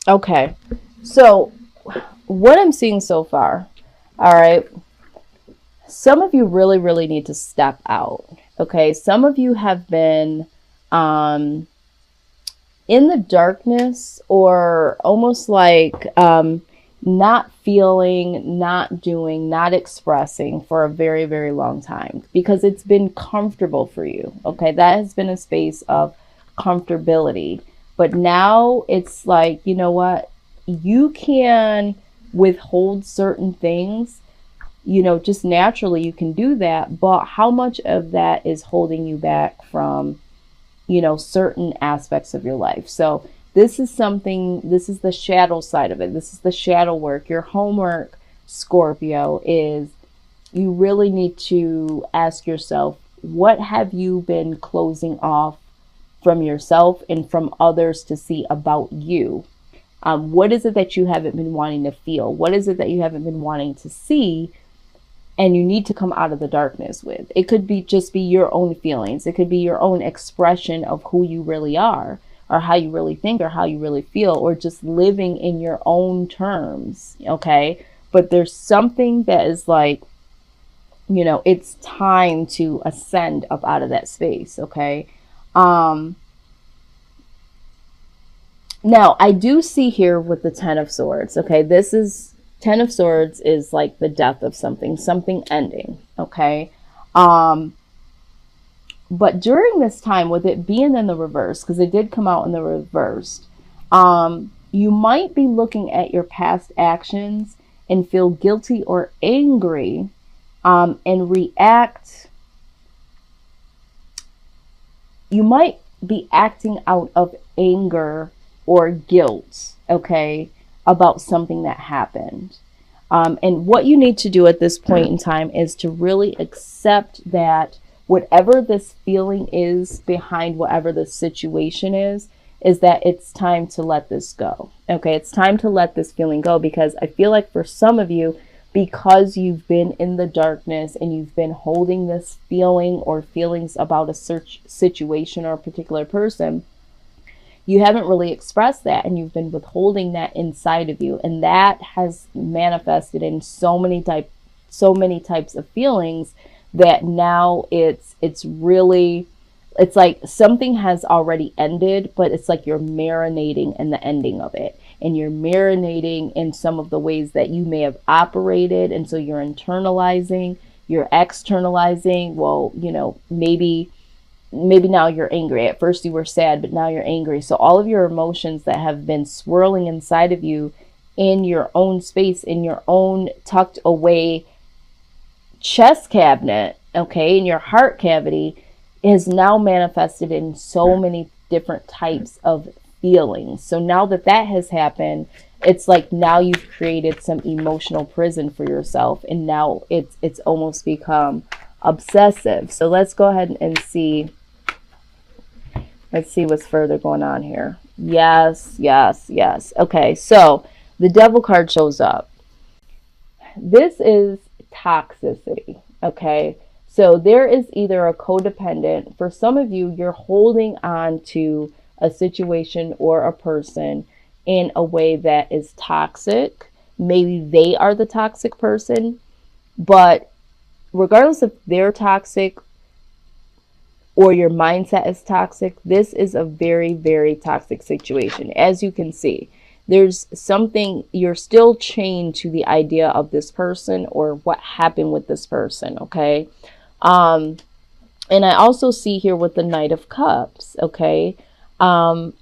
Okay. So, what I'm seeing so far, all right, some of you really, really need to step out. Okay. Some of you have been um, in the darkness or almost like not feeling, not doing, not expressing for a very, very long time because it's been comfortable for you. Okay. That has been a space of comfortability. But now it's like, you know what? You can withhold certain things, just naturally you can do that. But how much of that is holding you back from certain aspects of your life? So this is something, this is the shadow side of it. This is the shadow work. Your homework, Scorpio, is you really need to ask yourself, what have you been closing off from yourself and from others to see about you? What is it that you haven't been wanting to feel? What is it that you haven't been wanting to see? And you need to come out of the darkness with. It could be just be your own feelings. It could be your own expression of who you really are, or how you really think, or how you really feel, or just living in your own terms. Okay. But there's something that is like, it's time to ascend up out of that space. Okay. Um, Now, I do see here with the Ten of Swords, okay, this is Ten of Swords is like the death of something, something ending, okay? Um, but during this time, with it being in the reverse, because it did come out in the reverse, you might be looking at your past actions and feel guilty or angry, and react. You might be acting out of anger or guilt, okay, about something that happened. And what you need to do at this point in time is to really accept that whatever this feeling is behind whatever the situation is that it's time to let this go. Okay, it's time to let this feeling go, because I feel like for some of you, because you've been in the darkness and you've been holding this feeling or feelings about a search situation or a particular person, you haven't really expressed that and you've been withholding that inside of you, and that has manifested in so many types of feelings that now it's really, it's like something has already ended, but it's like you're marinating in the ending of it, and you're marinating in some of the ways that you may have operated, and so you're internalizing, you're externalizing. Well, maybe now you're angry. At first you were sad, but now you're angry. So all of your emotions that have been swirling inside of you in your own space, in your own tucked away chest cabinet, okay, in your heart cavity, is now manifested in so many different types of feelings. So now that that has happened, it's like now you've created some emotional prison for yourself, and now it's almost become obsessive. So let's go ahead and see. Let's see what's further going on here. Yes, yes, yes. Okay, so the devil card shows up. This is toxicity. Okay, so there is either a codependent. For some of you, you're holding on to a situation or a person in a way that is toxic. Maybe they are the toxic person, but regardless if they're toxic or your mindset is toxic, this is a very, very toxic situation. As you can see, there's something, you're still chained to the idea of this person or what happened with this person, okay? Um, and I also see here with the Knight of Cups, okay? Um,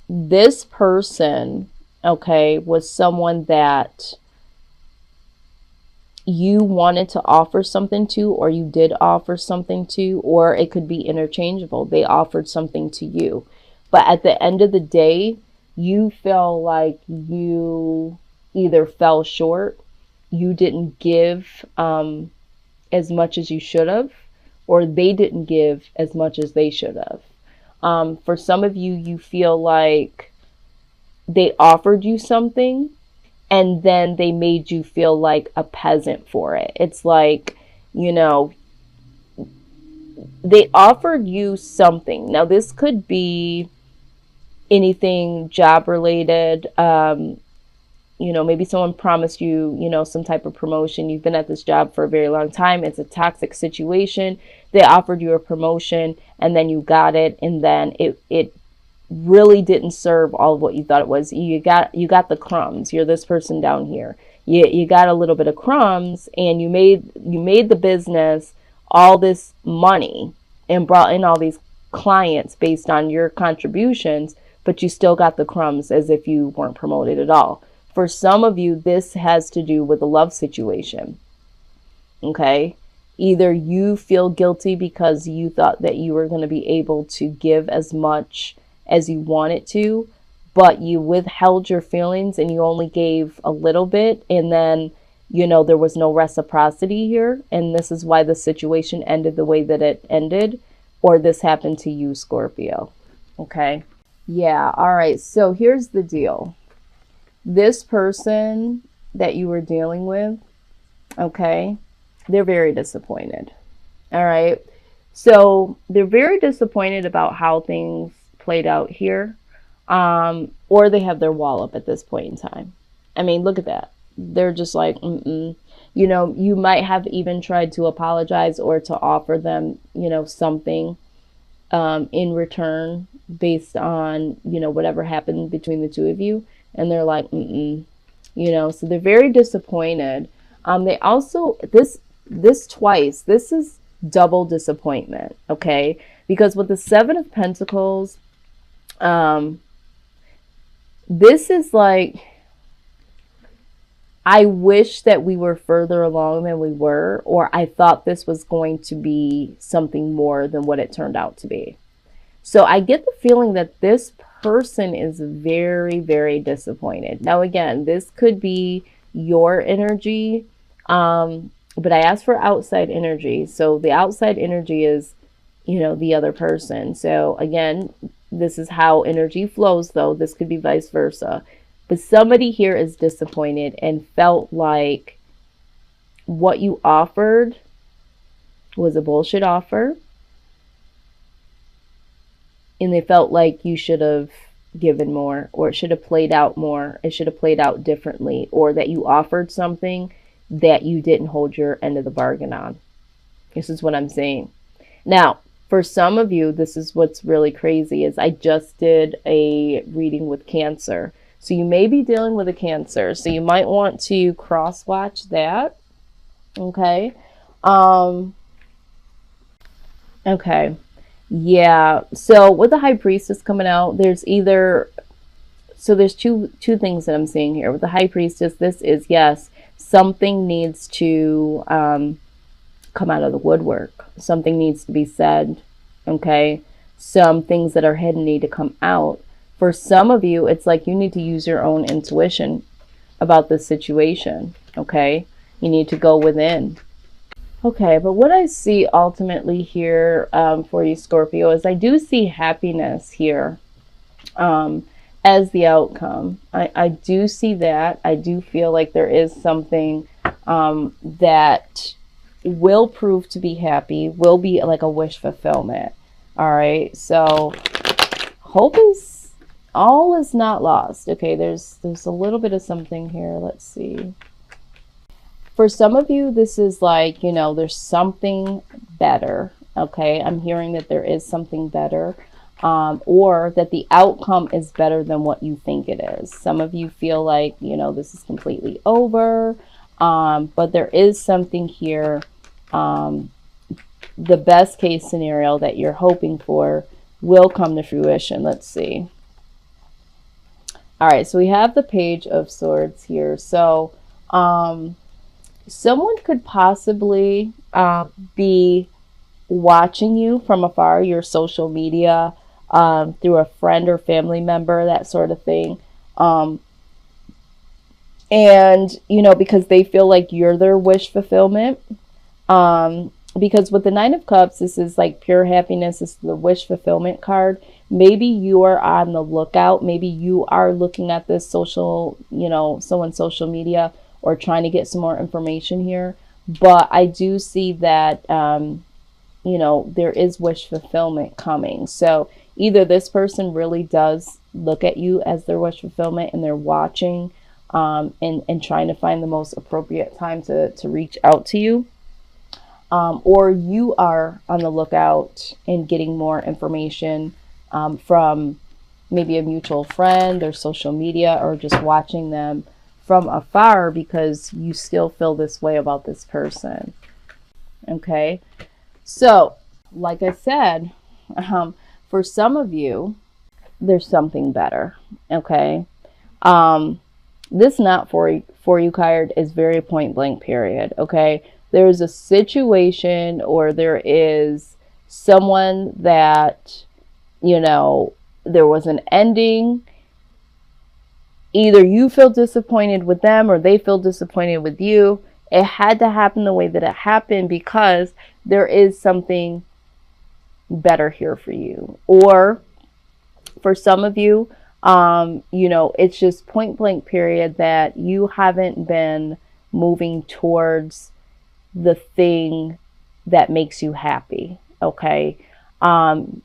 this person, okay, was someone that you wanted to offer something to, or you did offer something to, or it could be interchangeable. They offered something to you. But at the end of the day, you feel like you either fell short, you didn't give as much as you should have, or they didn't give as much as they should have. For some of you, you feel like they offered you something and then they made you feel like a peasant for it. It's like, you know, they offered you something. Now, this could be anything job related. Maybe someone promised you, some type of promotion. You've been at this job for a very long time. It's a toxic situation. They offered you a promotion and then you got it. And then it really didn't serve all of what you thought it was. You got the crumbs. You're this person down here. You got a little bit of crumbs, and you made the business all this money and brought in all these clients based on your contributions, but you still got the crumbs as if you weren't promoted at all. For some of you, this has to do with a love situation. Okay? Either you feel guilty because you thought that you were going to be able to give as much as you wanted to, but you withheld your feelings and you only gave a little bit, and then there was no reciprocity here, and this is why the situation ended the way that it ended, or this happened to you, Scorpio. Okay? Yeah, all right. So here's the deal. This person that you were dealing with, okay, they're very disappointed. All right? So they're very disappointed about how things played out here, or they have their wall up at this point in time. I mean, look at that. They're just like, you might have even tried to apologize or to offer them, something in return based on, whatever happened between the two of you. And they're like, so they're very disappointed. They also, this twice, this is double disappointment, okay? Because with the Seven of Pentacles, this is like, I wish that we were further along than we were, or I thought this was going to be something more than what it turned out to be. So I get the feeling that this person is very, very disappointed. Now, again, this could be your energy, but I asked for outside energy. So the outside energy is, the other person. So again, this is how energy flows, though. This could be vice versa. But somebody here is disappointed and felt like what you offered was a bullshit offer. And they felt like you should have given more, or it should have played out more. It should have played out differently, or that you offered something that you didn't hold your end of the bargain on. This is what I'm saying. Now, for some of you, this is what's really crazy is I just did a reading with Cancer. So you may be dealing with a Cancer. So you might want to cross-watch that. Okay. Okay. Yeah. So with the High Priestess coming out, there's either... So there's two things that I'm seeing here. With the High Priestess, this is, yes, something needs to come out of the woodwork. Something needs to be said. Okay. Some things that are hidden need to come out. For some of you, it's like you need to use your own intuition about this situation, okay? You need to go within. Okay, but what I see ultimately here for you, Scorpio, is I do see happiness here as the outcome. I do see that. I do feel like there is something that will prove to be happy, will be like a wish fulfillment. All right, so hope is... all is not lost. Okay, there's a little bit of something here. Let's see. For some of you, this is like, there's something better. Okay, I'm hearing that there is something better, or that the outcome is better than what you think it is. Some of you feel like, this is completely over, but there is something here. The best case scenario that you're hoping for will come to fruition. Let's see. All right, so we have the Page of Swords here. So someone could possibly be watching you from afar, your social media, through a friend or family member, that sort of thing. And, because they feel like you're their wish fulfillment. Because with the Nine of Cups, this is like pure happiness. This is the wish fulfillment card. Maybe you are on the lookout. Maybe you are looking at this social, someone's social media, or trying to get some more information here. But I do see that, there is wish fulfillment coming. So either this person really does look at you as their wish fulfillment, and they're watching, and trying to find the most appropriate time to reach out to you. Or you are on the lookout and getting more information from maybe a mutual friend or social media, or just watching them from afar because you still feel this way about this person. Okay. So, like I said, for some of you, there's something better. Okay. This not for you card is very point blank, period. Okay. There's a situation, or there is someone that, there was an ending. Either you feel disappointed with them or they feel disappointed with you. It had to happen the way that it happened because there is something better here for you. Or for some of you, it's just point blank, period, that you haven't been moving towards the thing that makes you happy. Okay.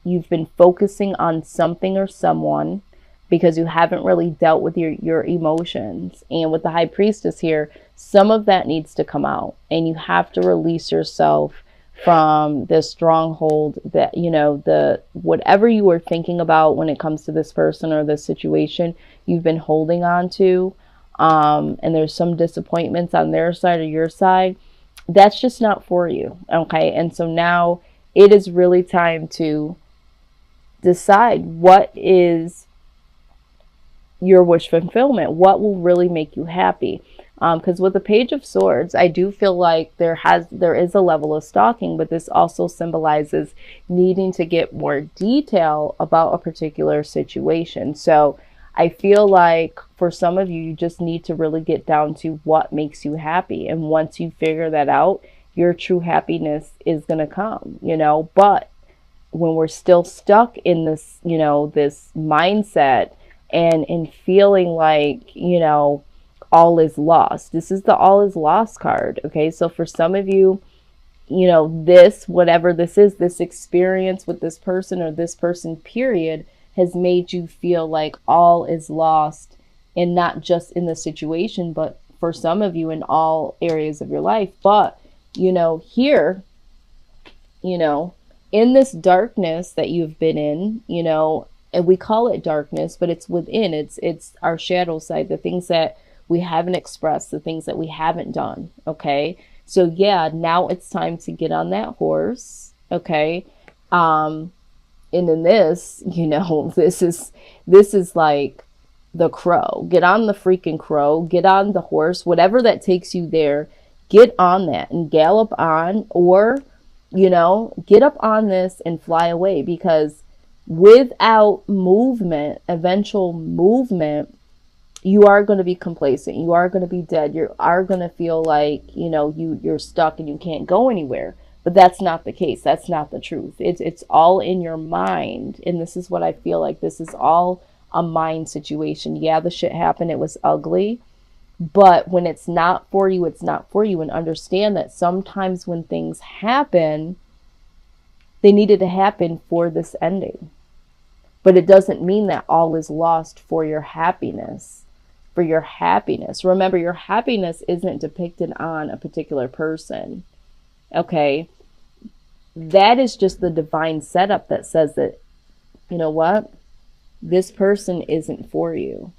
You've been focusing on something or someone because you haven't really dealt with your emotions. And with the High Priestess here, some of that needs to come out, and you have to release yourself from the stronghold that, the whatever you were thinking about when it comes to this person or this situation, you've been holding on to. And there's some disappointments on their side or your side. That's just not for you. Okay. And so now it is really time to decide what is your wish fulfillment, what will really make you happy. Because with the Page of Swords, I do feel like there is a level of stalking, but this also symbolizes needing to get more detail about a particular situation. So I feel like for some of you, you just need to really get down to what makes you happy. And once you figure that out, your true happiness is going to come, But when we're still stuck in this, this mindset and in feeling like, all is lost. This is the all is lost card. Okay. So for some of you, this, whatever this is, this experience with this person or this person, period, has made you feel like all is lost, and not just in the situation, but for some of you in all areas of your life. But, here, in this darkness that you've been in, and we call it darkness, but it's within, it's our shadow side, the things that we haven't expressed, the things that we haven't done. Okay. So yeah, now it's time to get on that horse. Okay. And in this, this is like the crow. Get on the freaking crow, get on the horse, whatever that takes you there, get on that and gallop on, or, get up on this and fly away, because without movement, eventual movement, you are going to be complacent. You are going to be dead. You are going to feel like, you're stuck and you can't go anywhere. But that's not the case. That's not the truth. It's all in your mind. And this is what I feel like. This is all a mind situation. Yeah, the shit happened. It was ugly. But when it's not for you, it's not for you. And understand that sometimes when things happen, they needed to happen for this ending. But it doesn't mean that all is lost for your happiness. For your happiness. Remember, your happiness isn't depicted on a particular person. Okay? That is just the divine setup that says that, you know what? This person isn't for you.